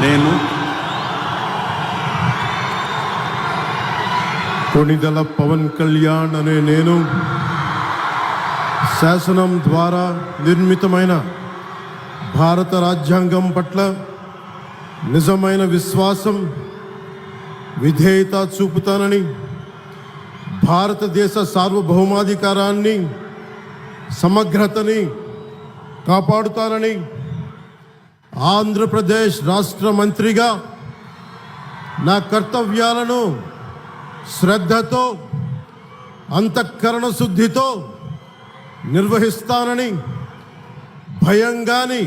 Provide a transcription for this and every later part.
నేను కొణిదెల పవన్ కళ్యాణ్ అనే నేను శాసనం ద్వారా నిర్మితమైన భారత రాజ్యాంగం పట్ల నిజమైన విశ్వాసం, విధేయత చూపుతానని, భారతదేశ సార్వభౌమాధికారాన్ని, సమగ్రతని కాపాడుతానని, ఆంధ్రప్రదేశ్ రాష్ట్ర మంత్రిగా నా కర్తవ్యాలను శ్రద్ధతో, అంతఃకరణ శుద్ధితో నిర్వహిస్తానని, భయం కానీ,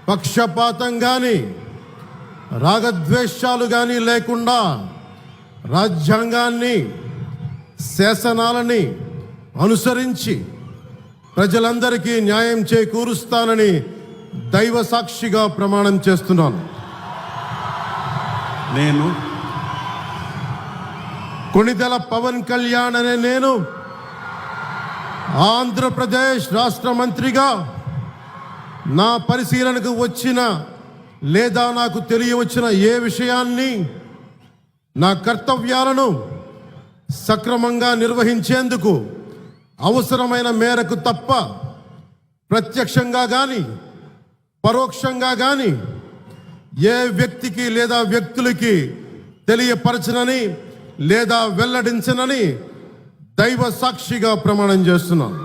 పక్షపాతం కానీ, రాగద్వేషాలు కానీ లేకుండా రాజ్యాంగాన్ని, శాసనాలని అనుసరించి ప్రజలందరికీ న్యాయం చేకూరుస్తానని దైవ సాక్షిగా ప్రమాణం చేస్తున్నాను. నేను కొణిదెల పవన్ కళ్యాణ్ అనే నేను ఆంధ్రప్రదేశ్ రాష్ట్ర మంత్రిగా నా పరిశీలనకు వచ్చిన లేదా నాకు తెలియవచ్చిన ఏ విషయాన్ని, నా కర్తవ్యాలను సక్రమంగా నిర్వహించేందుకు అవసరమైన మేరకు తప్ప ప్రత్యక్షంగా కానీ పరోక్షంగా కానీ ఏ వ్యక్తికి లేదా వ్యక్తులకి తెలియపరచనని లేదా వెల్లడించనని దైవ సాక్షిగా ప్రమాణం చేస్తున్నాను.